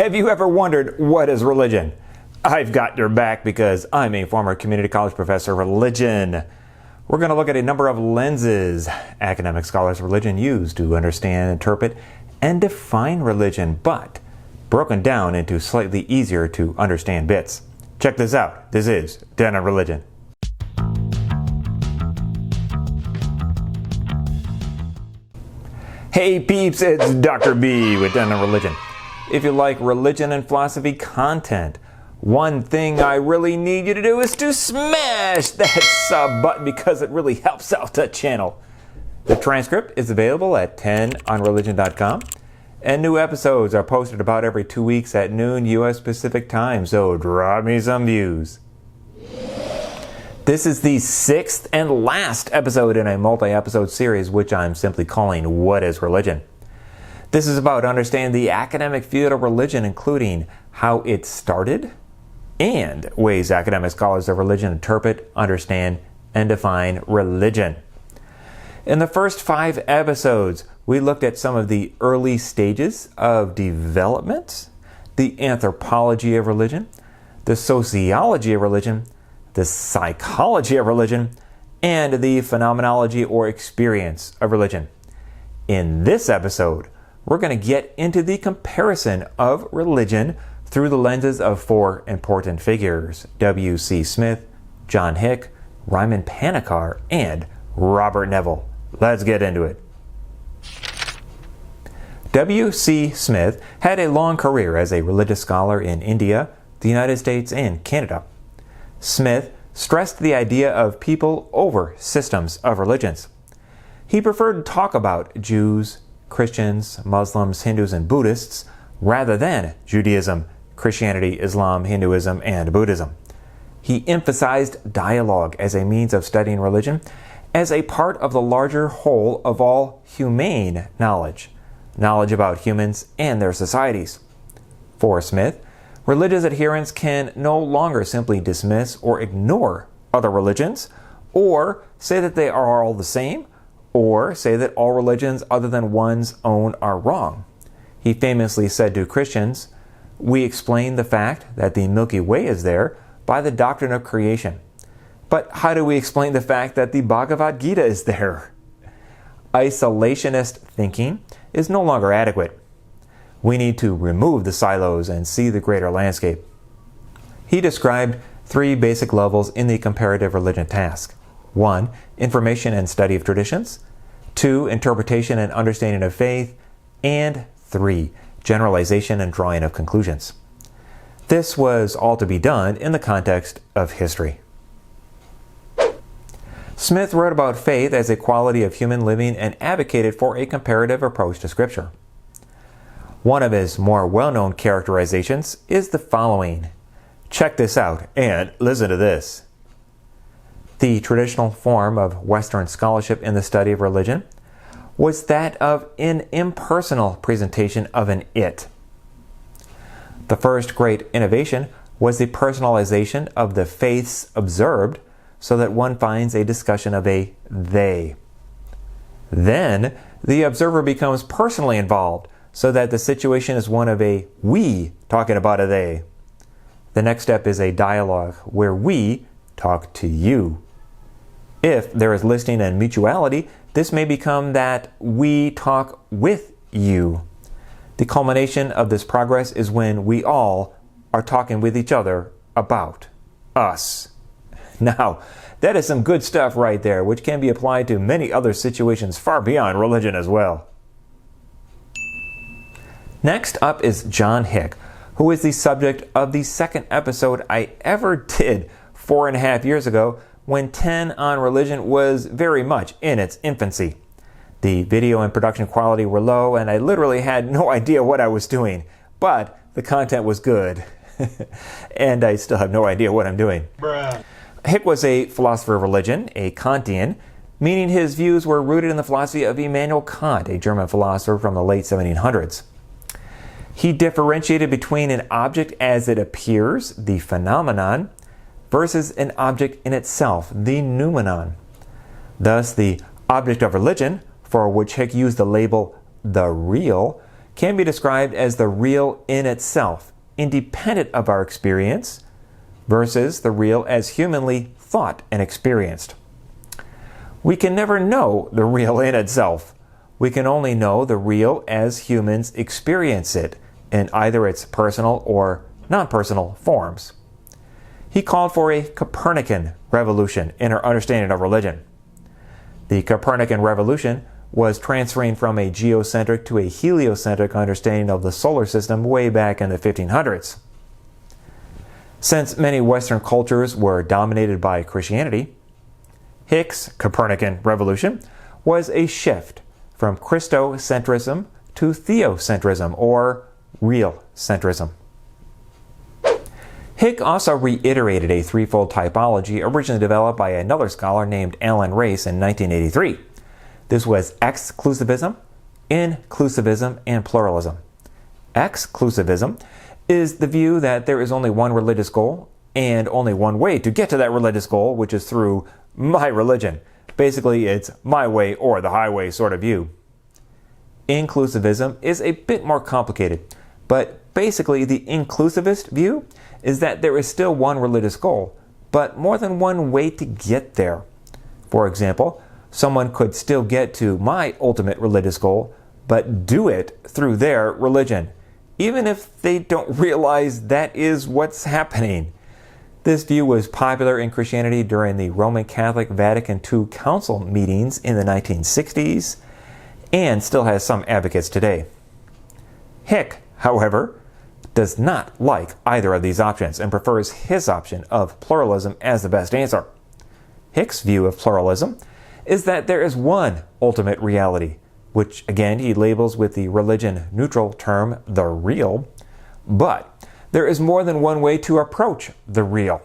Have you ever wondered what is religion? I've got your back because I'm a former community college professor of religion. We're going to look at a number of lenses academic scholars of religion use to understand, interpret, and define religion, but broken down into slightly easier to understand bits. Check this out. This is TenOnReligion. Hey peeps, it's Dr. B with TenOnReligion. If you like religion and philosophy content, one thing I really need you to do is to smash that sub button because it really helps out the channel. The transcript is available at TenOnReligion.com, and new episodes are posted about every 2 weeks at noon U.S. Pacific time, so drop me some views. This is the 6th and last episode in a multi-episode series which I'm simply calling What is Religion? This is about understanding the academic field of religion, including how it started and ways academic scholars of religion interpret, understand, and define religion. In the first 5 episodes, we looked at some of the early stages of development, the anthropology of religion, the sociology of religion, the psychology of religion, and the phenomenology or experience of religion. In this episode, we're going to get into the comparison of religion through the lenses of 4 important figures: W.C. Smith, John Hick, Raimon Panikkar, and Robert Neville. Let's get into it. W.C. Smith had a long career as a religious scholar in India, the United States, and Canada. Smith stressed the idea of people over systems of religions. He preferred to talk about Jews, Christians, Muslims, Hindus, and Buddhists rather than Judaism, Christianity, Islam, Hinduism, and Buddhism. He emphasized dialogue as a means of studying religion as a part of the larger whole of all humane knowledge about humans and their societies. For Smith, religious adherents can no longer simply dismiss or ignore other religions, or say that they are all the same, or say that all religions other than one's own are wrong. He famously said to Christians, "We explain the fact that the Milky Way is there by the doctrine of creation. But how do we explain the fact that the Bhagavad Gita is there?" Isolationist thinking is no longer adequate. We need to remove the silos and see the greater landscape. He described 3 basic levels in the comparative religion task. 1. Information and study of traditions. 2. Interpretation and understanding of faith. And 3. Generalization and drawing of conclusions. This was all to be done in the context of history. Smith wrote about faith as a quality of human living and advocated for a comparative approach to Scripture. One of his more well-known characterizations is the following. Check this out and listen to this. The traditional form of Western scholarship in the study of religion was that of an impersonal presentation of an it. The first great innovation was the personalization of the faiths observed so that one finds a discussion of a they. Then the observer becomes personally involved so that the situation is one of a we talking about a they. The next step is a dialogue where we talk to you. If there is listening and mutuality, this may become that we talk with you. The culmination of this progress is when we all are talking with each other about us. Now, that is some good stuff right there, which can be applied to many other situations far beyond religion as well. Next up is John Hick, who is the subject of the 2nd episode I ever did 4.5 years ago when TenOnReligion was very much in its infancy. The video and production quality were low and I literally had no idea what I was doing, but the content was good. And I still have no idea what I'm doing. Bruh. Hick was a philosopher of religion, a Kantian, meaning his views were rooted in the philosophy of Immanuel Kant, a German philosopher from the late 1700s. He differentiated between an object as it appears, the phenomenon, versus an object in itself, the noumenon. Thus, the object of religion, for which Hick used the label the real, can be described as the real in itself, independent of our experience, versus the real as humanly thought and experienced. We can never know the real in itself. We can only know the real as humans experience it in either its personal or non-personal forms. He called for a Copernican revolution in our understanding of religion. The Copernican revolution was transferring from a geocentric to a heliocentric understanding of the solar system way back in the 1500s. Since many Western cultures were dominated by Christianity, Hick's Copernican revolution was a shift from Christocentrism to theocentrism, or real centrism. Hick also reiterated a threefold typology originally developed by another scholar named Alan Race in 1983. This was exclusivism, inclusivism, and pluralism. Exclusivism is the view that there is only one religious goal and only one way to get to that religious goal, which is through my religion. Basically, it's my way or the highway sort of view. Inclusivism is a bit more complicated, but basically the inclusivist view is that there is still one religious goal, but more than one way to get there. For example, someone could still get to my ultimate religious goal, but do it through their religion, even if they don't realize that is what's happening. This view was popular in Christianity during the Roman Catholic Vatican II Council meetings in the 1960s, and still has some advocates today. Hick, however, does not like either of these options and prefers his option of pluralism as the best answer. Hick's view of pluralism is that there is one ultimate reality, which again he labels with the religion-neutral term the real, but there is more than one way to approach the real.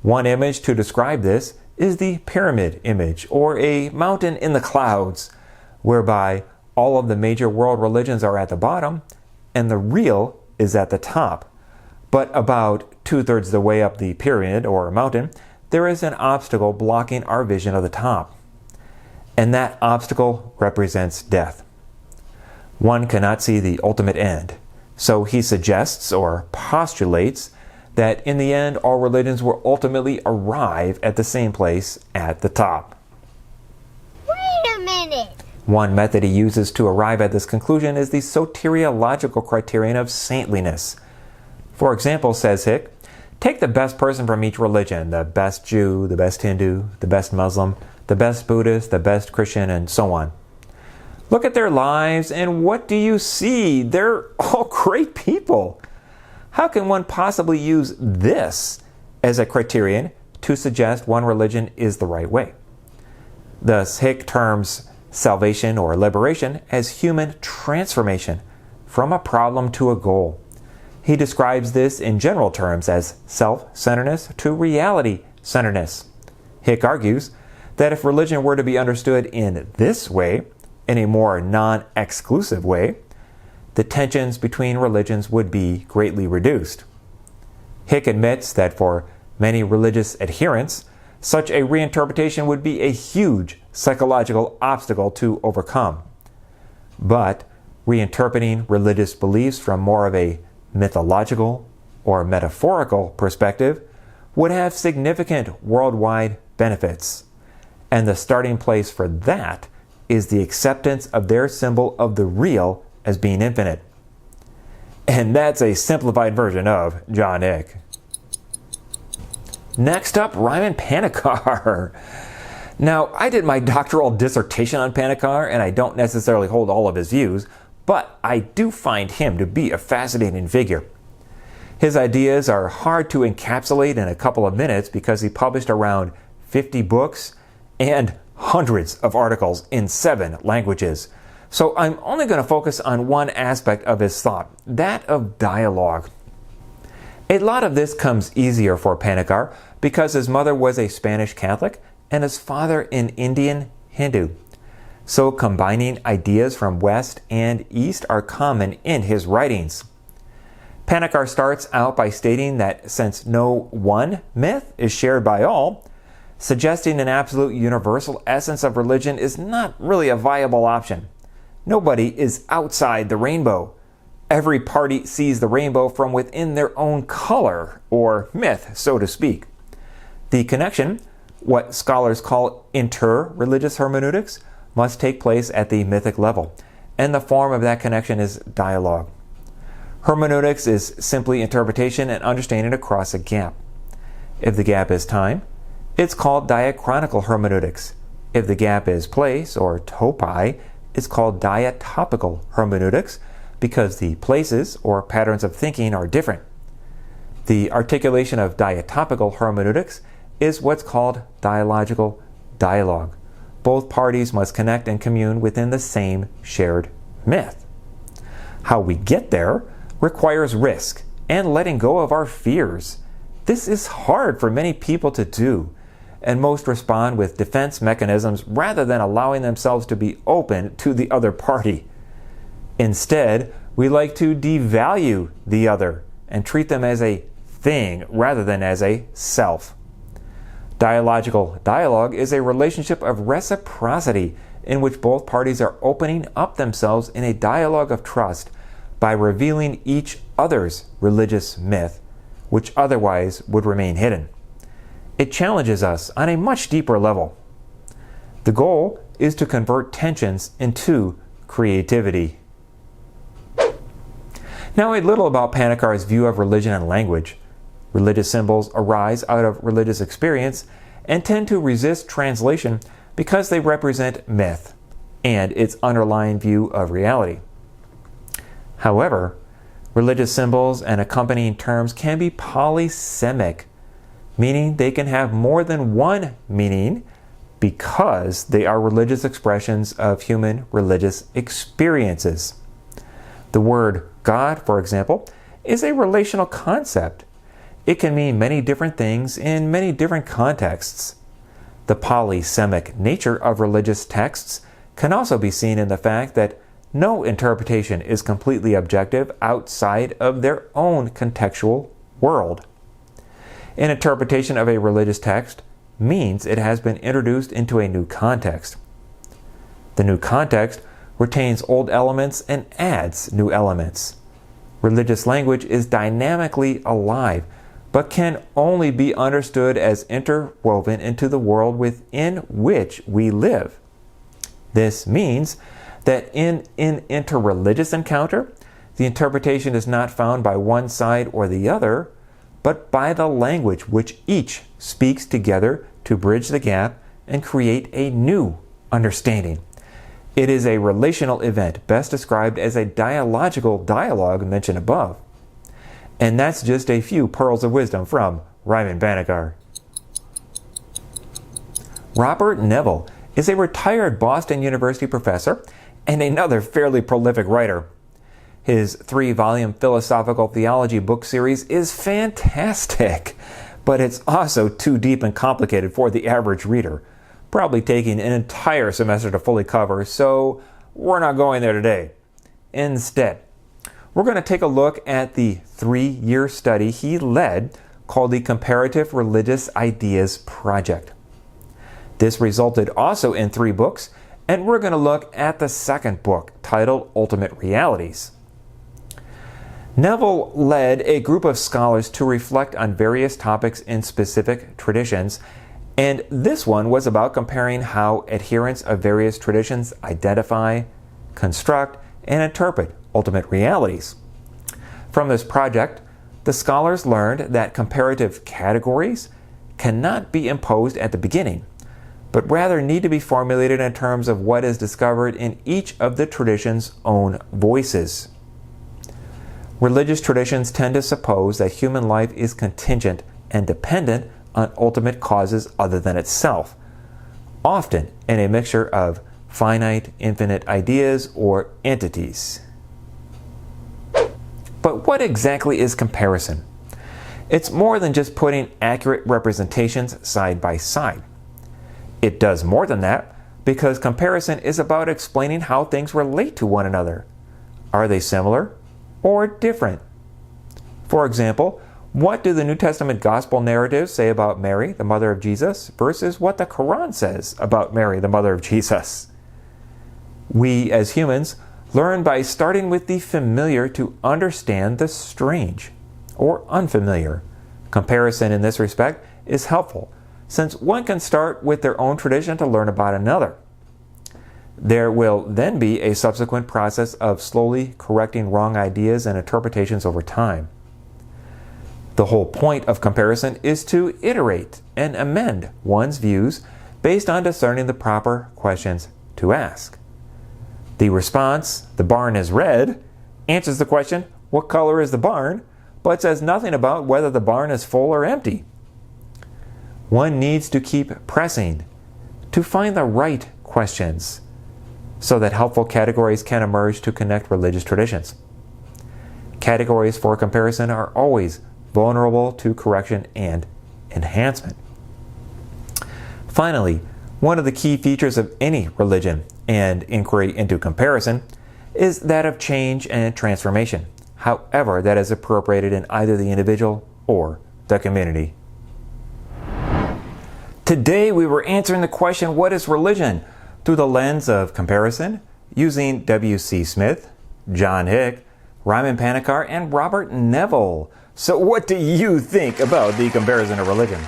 One image to describe this is the pyramid image, or a mountain in the clouds, whereby all of the major world religions are at the bottom and the real is at the top. But about 2/3 the way up the pyramid or mountain, there is an obstacle blocking our vision of the top. And that obstacle represents death. One cannot see the ultimate end. So he suggests or postulates that in the end all religions will ultimately arrive at the same place at the top. Wait a minute! One method he uses to arrive at this conclusion is the soteriological criterion of saintliness. For example, says Hick, take the best person from each religion, the best Jew, the best Hindu, the best Muslim, the best Buddhist, the best Christian, and so on. Look at their lives, and what do you see? They're all great people. How can one possibly use this as a criterion to suggest one religion is the right way? Thus, Hick terms salvation or liberation as human transformation from a problem to a goal. He describes this in general terms as self-centeredness to reality-centeredness. Hick argues that if religion were to be understood in this way, in a more non-exclusive way, the tensions between religions would be greatly reduced. Hick admits that for many religious adherents, such a reinterpretation would be a huge psychological obstacle to overcome. But reinterpreting religious beliefs from more of a mythological or metaphorical perspective would have significant worldwide benefits. And the starting place for that is the acceptance of their symbol of the real as being infinite. And that's a simplified version of John Hick. Next up, Raimon Panikkar. Now, I did my doctoral dissertation on Panikkar, and I don't necessarily hold all of his views, but I do find him to be a fascinating figure. His ideas are hard to encapsulate in a couple of minutes because he published around 50 books and hundreds of articles in 7 languages. So I'm only going to focus on one aspect of his thought, that of dialogue. A lot of this comes easier for Panikkar because his mother was a Spanish Catholic and his father an Indian Hindu. So combining ideas from West and East are common in his writings. Panikkar starts out by stating that since no one myth is shared by all, suggesting an absolute universal essence of religion is not really a viable option. Nobody is outside the rainbow. Every party sees the rainbow from within their own color, or myth, so to speak. The connection, what scholars call inter-religious hermeneutics, must take place at the mythic level, and the form of that connection is dialogue. Hermeneutics is simply interpretation and understanding across a gap. If the gap is time, it's called diachronical hermeneutics. If the gap is place, or topi, it's called diatopical hermeneutics, because the places or patterns of thinking are different. The articulation of diatopical hermeneutics is what's called dialogical dialogue. Both parties must connect and commune within the same shared myth. How we get there requires risk and letting go of our fears. This is hard for many people to do, and most respond with defense mechanisms rather than allowing themselves to be open to the other party. Instead, we like to devalue the other and treat them as a thing rather than as a self. Dialogical dialogue is a relationship of reciprocity in which both parties are opening up themselves in a dialogue of trust by revealing each other's religious myth, which otherwise would remain hidden. It challenges us on a much deeper level. The goal is to convert tensions into creativity. Now, a little about Panikkar's view of religion and language. Religious symbols arise out of religious experience and tend to resist translation because they represent myth and its underlying view of reality. However, religious symbols and accompanying terms can be polysemic, meaning they can have more than one meaning because they are religious expressions of human religious experiences. The word God, for example, is a relational concept. It can mean many different things in many different contexts. The polysemic nature of religious texts can also be seen in the fact that no interpretation is completely objective outside of their own contextual world. An interpretation of a religious text means it has been introduced into a new context. The new context retains old elements and adds new elements. Religious language is dynamically alive, but can only be understood as interwoven into the world within which we live. This means that in an interreligious encounter, the interpretation is not found by one side or the other, but by the language which each speaks together to bridge the gap and create a new understanding. It is a relational event best described as a dialogical dialogue mentioned above. And that's just a few pearls of wisdom from Raimon Panikkar. Robert Neville is a retired Boston University professor and another fairly prolific writer. His 3-volume philosophical theology book series is fantastic, but it's also too deep and complicated for the average reader, probably taking an entire semester to fully cover, so we're not going there today. Instead, we're going to take a look at the 3-year study he led called the Comparative Religious Ideas Project. This resulted also in 3 books, and we're going to look at the second book, titled Ultimate Realities. Neville led a group of scholars to reflect on various topics in specific traditions, and this one was about comparing how adherents of various traditions identify, construct, and interpret ultimate realities. From this project, the scholars learned that comparative categories cannot be imposed at the beginning, but rather need to be formulated in terms of what is discovered in each of the tradition's own voices. Religious traditions tend to suppose that human life is contingent and dependent on ultimate causes other than itself, often in a mixture of finite, infinite ideas or entities. But what exactly is comparison? It's more than just putting accurate representations side by side. It does more than that, because comparison is about explaining how things relate to one another. Are they similar or different? For example, what do the New Testament gospel narratives say about Mary, the mother of Jesus, versus what the Quran says about Mary, the mother of Jesus? We, as humans, learn by starting with the familiar to understand the strange or unfamiliar. Comparison in this respect is helpful, since one can start with their own tradition to learn about another. There will then be a subsequent process of slowly correcting wrong ideas and interpretations over time. The whole point of comparison is to iterate and amend one's views based on discerning the proper questions to ask. The response, "the barn is red," answers the question, "what color is the barn?" but says nothing about whether the barn is full or empty. One needs to keep pressing to find the right questions so that helpful categories can emerge to connect religious traditions. Categories for comparison are always vulnerable to correction and enhancement. Finally, one of the key features of any religion and inquiry into comparison is that of change and transformation, however that is appropriated in either the individual or the community. Today we were answering the question, what is religion? Through the lens of comparison, using W.C. Smith, John Hick, Raimon Panikkar, and Robert Neville. So what do you think about the comparison of religion?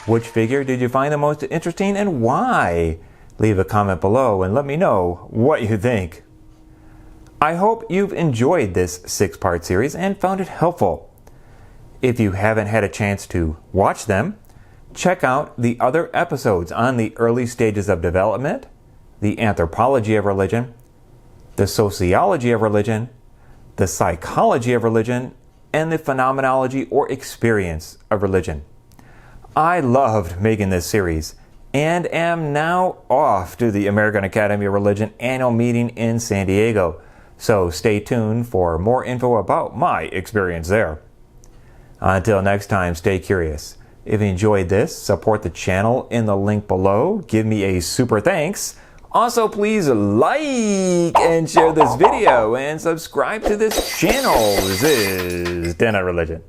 Which figure did you find the most interesting and why? Leave a comment below and let me know what you think. I hope you've enjoyed this 6-part series and found it helpful. If you haven't had a chance to watch them, check out the other episodes on the early stages of development, the anthropology of religion, the sociology of religion, the psychology of religion, and the phenomenology or experience of religion. I loved making this series and am now off to the American Academy of Religion annual meeting in San Diego, so stay tuned for more info about my experience there. Until next time, stay curious. If you enjoyed this, support the channel in the link below. Give me a super thanks. Also, please like and share this video and subscribe to this channel. This is TenOnReligion.